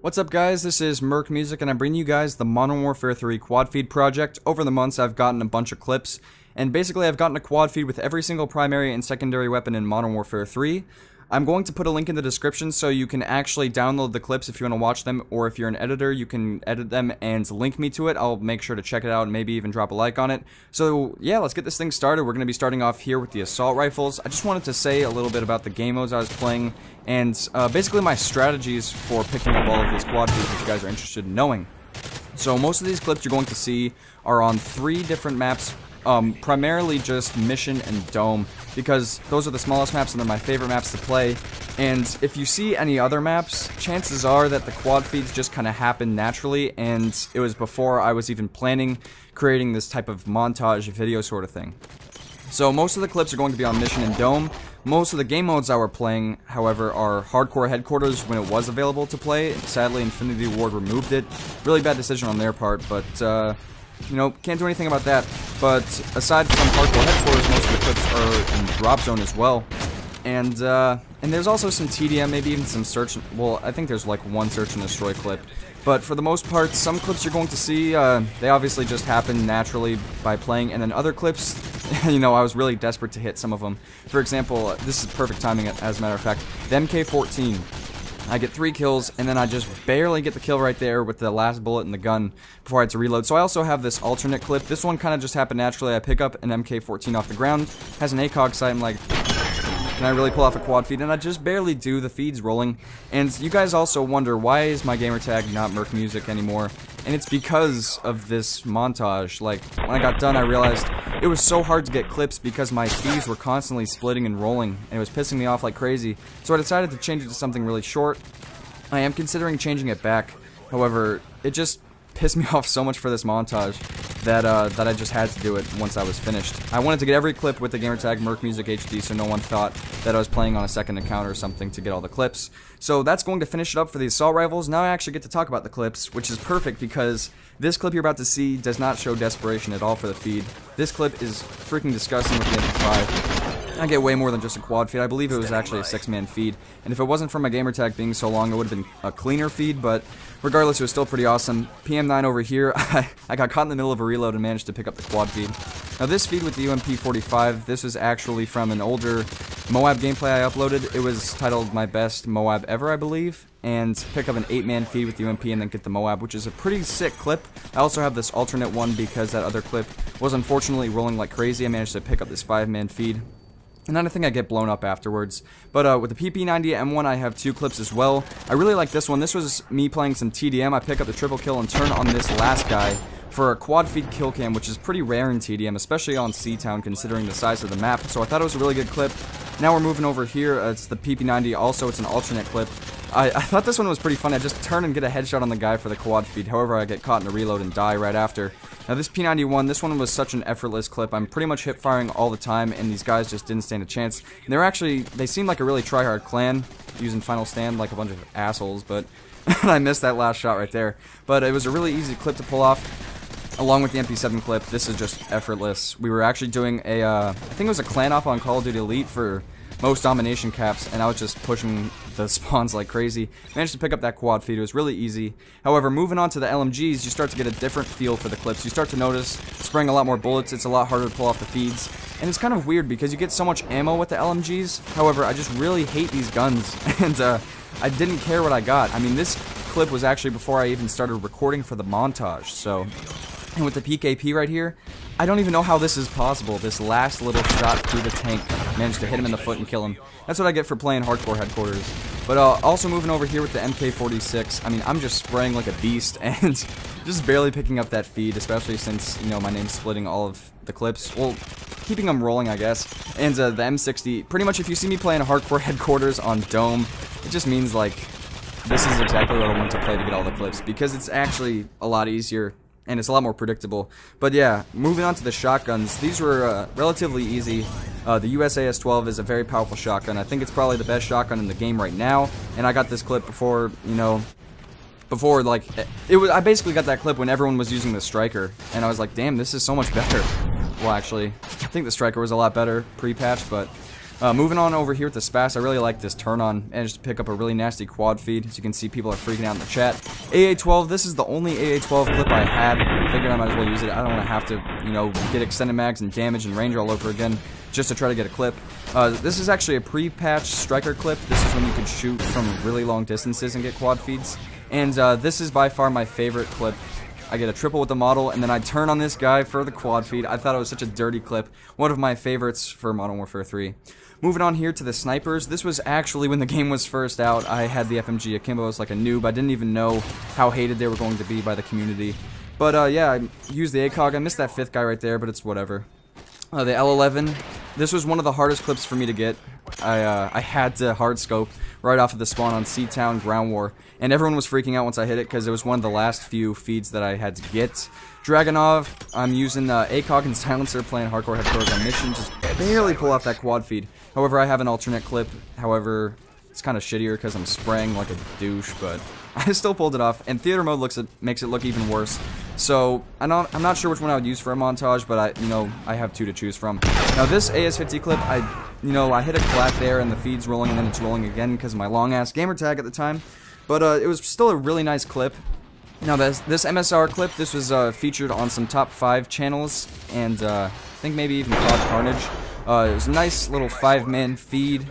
What's up guys, this is Merc Music and I'm bringing you guys the Modern Warfare 3 quad feed project. Over the months I've gotten a bunch of clips, and basically I've gotten a quad feed with every single primary and secondary weapon in Modern Warfare 3. I'm going to put a link in the description so you can actually download the clips if you want to watch them, or if you're an editor you can edit them and link me to it. I'll make sure to check it out and maybe even drop a like on it. So yeah, let's get this thing started. We're going to be starting off here with the assault rifles. I just wanted to say a little bit about the game modes I was playing and basically my strategies for picking up all of these quad feeds if you guys are interested in knowing. So most of these clips you're going to see are on 3 different maps. Primarily just Mission and Dome, because those are the smallest maps and they're my favorite maps to play. And if you see any other maps, chances are that the quad feeds just kind of happen naturally, and it was before I was even planning creating this type of montage video sort of thing. So most of the clips are going to be on Mission and Dome. Most of the game modes I were playing, however, are Hardcore Headquarters when it was available to play. Sadly, Infinity Ward removed it. Really bad decision on their part, but you know, can't do anything about that. But aside from Hardcore Headquarters, most of the clips are in Drop Zone as well. And there's also some TDM, maybe even some search. Well, I think there's like one search and destroy clip. But for the most part, some clips you're going to see, they obviously just happen naturally by playing. And then other clips, you know, I was really desperate to hit some of them. For example, this is perfect timing as a matter of fact. The MK14. I get 3 kills, and then I just barely get the kill right there with the last bullet in the gun before I had to reload. So I also have this alternate clip. This one kind of just happened naturally. I pick up an MK14 off the ground, has an ACOG sight, I'm like, can I really pull off a quad feed? And I just barely do, the feed's rolling. And you guys also wonder, why is my gamertag not Merc Music anymore? And it's because of this montage. Like, when I got done, I realized it was so hard to get clips because my feeds were constantly splitting and rolling, and it was pissing me off like crazy. So I decided to change it to something really short. I am considering changing it back. However, it just pissed me off so much for this montage that I just had to do it once I was finished. I wanted to get every clip with the gamertag Merc Music HD so no one thought that I was playing on a second account or something to get all the clips. So that's going to finish it up for the assault rifles. Now I actually get to talk about the clips, which is perfect because this clip you're about to see does not show desperation at all for the feed. This clip is freaking disgusting with the MW3. I get way more than just a quad feed. I believe it was actually a 6-man feed. And if it wasn't for my gamertag being so long, it would have been a cleaner feed, but regardless, it was still pretty awesome. PM9 over here, I got caught in the middle of a reload and managed to pick up the quad feed. Now this feed with the UMP45, this is actually from an older Moab gameplay I uploaded. It was titled My Best Moab Ever, I believe. And pick up an 8-man feed with the UMP and then get the Moab, which is a pretty sick clip. I also have this alternate one because that other clip was unfortunately rolling like crazy. I managed to pick up this 5-man feed. And then I think I get blown up afterwards. But with the PP90 M1, I have 2 clips as well. I really like this one. This was me playing some TDM. I pick up the triple kill and turn on this last guy for a quad feed kill cam, which is pretty rare in TDM, especially on C-Town considering the size of the map. So I thought it was a really good clip. Now we're moving over here. It's the PP90. Also, it's an alternate clip. I thought this one was pretty fun. I just turn and get a headshot on the guy for the quad feed. However, I get caught in a reload and die right after. Now this P91, this one was such an effortless clip. I'm pretty much hip firing all the time, and these guys just didn't stand a chance. And they seemed like a really try-hard clan, using Final Stand like a bunch of assholes, but I missed that last shot right there. But it was a really easy clip to pull off, along with the MP7 clip. This is just effortless. We were actually doing a, I think it was a clan op on Call of Duty Elite for most domination caps, and I was just pushing the spawns like crazy. Managed to pick up that quad feed. It was really easy. However, moving on to the LMGs, you start to get a different feel for the clips. You start to notice spraying a lot more bullets. It's a lot harder to pull off the feeds. And it's kind of weird because you get so much ammo with the LMGs. However, I just really hate these guns, and I didn't care what I got. I mean, this clip was actually before I even started recording for the montage, so. And with the PKP right here, I don't even know how this is possible. This last little shot through the tank managed to hit him in the foot and kill him. That's what I get for playing Hardcore Headquarters. But also moving over here with the MK46, I mean, I'm just spraying like a beast and just barely picking up that feed, especially since, you know, my name's splitting all of the clips. Well, keeping them rolling, I guess. And the M60, pretty much if you see me playing Hardcore Headquarters on Dome, it just means, like, this is exactly what I want to play to get all the clips, because it's actually a lot easier and it's a lot more predictable. But yeah, moving on to the shotguns, these were relatively easy. The USAS-12 is a very powerful shotgun. I think it's probably the best shotgun in the game right now, and I got this clip before, you know, like, I basically got that clip when everyone was using the Striker, and I was like, damn, this is so much better. Well, actually, I think the Striker was a lot better pre-patch, but Moving on over here with the Spas, I really like this turn on. Managed to pick up a really nasty quad feed. As you can see, people are freaking out in the chat. AA-12, this is the only AA-12 clip I had. Figured I might as well use it. I don't want to have to, you know, get extended mags and damage and range all over again just to try to get a clip. This is actually a pre-patch striker clip. This is when you can shoot from really long distances and get quad feeds. And this is by far my favorite clip. I get a triple with the model, and then I turn on this guy for the quad feed. I thought it was such a dirty clip. One of my favorites for Modern Warfare 3. Moving on here to the snipers. This was actually when the game was first out. I had the FMG Akimbo as like a noob. I didn't even know how hated they were going to be by the community. But yeah, I used the ACOG. I missed that 5th guy right there, but it's whatever. The L11. This was one of the hardest clips for me to get. I had to hard scope right off of the spawn on Seatown Ground War, and everyone was freaking out once I hit it because it was one of the last few feeds that I had to get. Dragonov, I'm using ACOG and Silencer playing hardcore headquarters on mission, just barely pull off that quad feed. However, I have an alternate clip. However, it's kind of shittier because I'm spraying like a douche, but I still pulled it off. And theater mode makes it look even worse. So I'm not sure which one I would use for a montage, but I have 2 to choose from. Now this AS50 clip, I hit a collat there and the feed's rolling and then it's rolling again because of my long ass gamer tag at the time. But it was still a really nice clip. Now this MSR clip, this was featured on some top 5 channels, and I think maybe even Cloud Carnage. It was a nice little 5-man feed,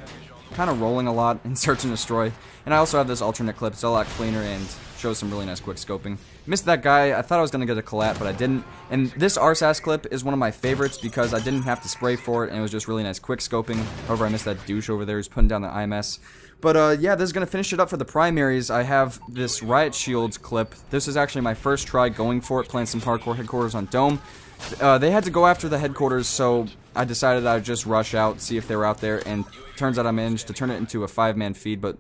kind of rolling a lot in Search and Destroy. And I also have this alternate clip. It's a lot cleaner and shows some really nice quick scoping. Missed that guy. I thought I was going to get a collat, but I didn't. And this RSAS clip is one of my favorites because I didn't have to spray for it, and it was just really nice quick scoping. However, I missed that douche over there who's putting down the IMS. But yeah, this is going to finish it up for the primaries. I have this Riot Shields clip. This is actually my first try going for it, playing some hardcore headquarters on Dome. They had to go after the headquarters, so I decided I'd just rush out, see if they were out there, and turns out I managed to turn it into a 5-man feed, but,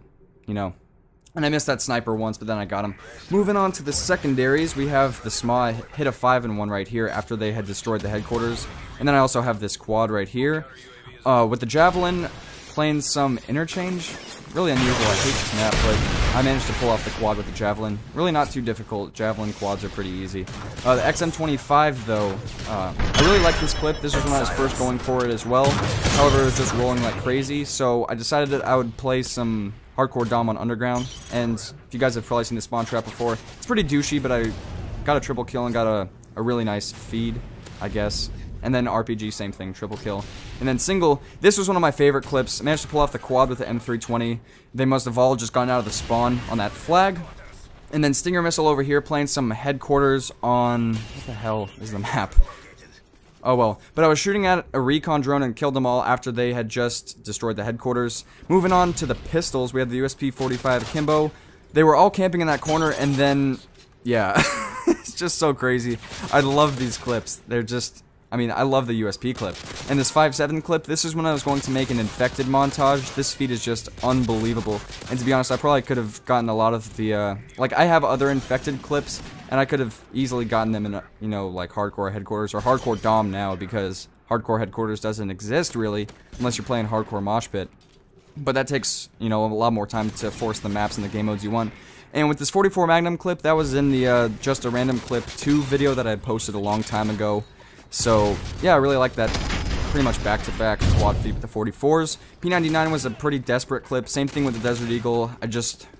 and I missed that sniper once, but then I got him. Moving on to the secondaries, we have the SMA. I hit a 5-and-1 right here after they had destroyed the headquarters, and then I also have this quad right here. With the Javelin, playing some interchange. Really unusual, I hate this map, but I managed to pull off the quad with the Javelin. Really not too difficult. Javelin quads are pretty easy. The XM25, though, I really like this clip. This was when I was first going for it as well. However, it was just rolling like crazy, so I decided that I would play some hardcore Dom on Underground. And if you guys have probably seen the spawn trap before, it's pretty douchey, but I got a triple kill and got a really nice feed, I guess. And then RPG, same thing, triple kill. And then single, this was one of my favorite clips. I managed to pull off the quad with the M320. They must have all just gotten out of the spawn on that flag. And then Stinger Missile over here playing some headquarters on... What the hell is the map? Oh well. But I was shooting at a recon drone and killed them all after they had just destroyed the headquarters. Moving on to the pistols, we had the USP-45 Akimbo. They were all camping in that corner, and then... Yeah. It's just so crazy. I love these clips. They're just... I love the USP clip. And this 5-7 clip, this is when I was going to make an infected montage. This feed is just unbelievable. And to be honest, I probably could have gotten a lot of the, like, I have other infected clips, and I could have easily gotten them in, like, hardcore headquarters, or hardcore Dom now, because hardcore headquarters doesn't exist, really, unless you're playing hardcore mosh pit. But that takes, a lot more time to force the maps and the game modes you want. And with this 44 Magnum clip, that was in the, Just a Random Clip 2 video that I had posted a long time ago. So, yeah, I really like that pretty much back-to-back quad feed with the 44s. P99 was a pretty desperate clip. Same thing with the Desert Eagle.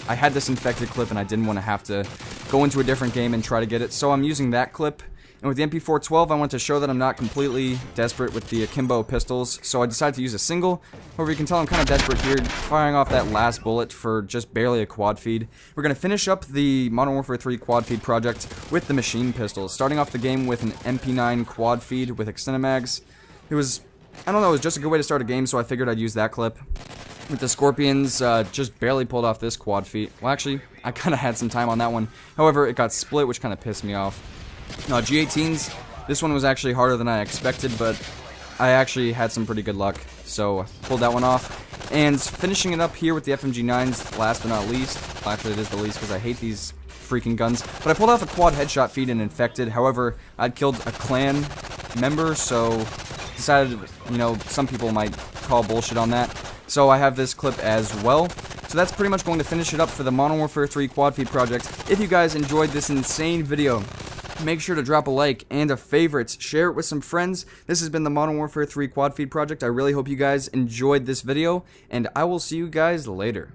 I had this infected clip and I didn't want to have to go into a different game and try to get it. So I'm using that clip. And with the MP412, I want to show that I'm not completely desperate with the Akimbo pistols. So I decided to use a single. However, you can tell I'm kind of desperate here, firing off that last bullet for just barely a quad feed. We're going to finish up the Modern Warfare 3 quad feed project with the machine pistols. Starting off the game with an MP9 quad feed with extended mags. It was, I don't know, it was just a good way to start a game, so I figured I'd use that clip. With the Scorpions, just barely pulled off this quad feed. Well, actually, I kind of had some time on that one. However, it got split, which kind of pissed me off. G18s, this one was actually harder than I expected, but I actually had some pretty good luck, so pulled that one off. And finishing it up here with the FMG9s, last but not least. Actually, it is the least because I hate these freaking guns. But I pulled off a quad headshot feed and infected. However, I'd killed a clan member, so decided, some people might call bullshit on that. So I have this clip as well. So that's pretty much going to finish it up for the Modern Warfare 3 quad feed project. If you guys enjoyed this insane video, Make sure to drop a like and a favorite. Share it with some friends. This has been the Modern Warfare 3 Quad Feed Project. I really hope you guys enjoyed this video, and I will see you guys later.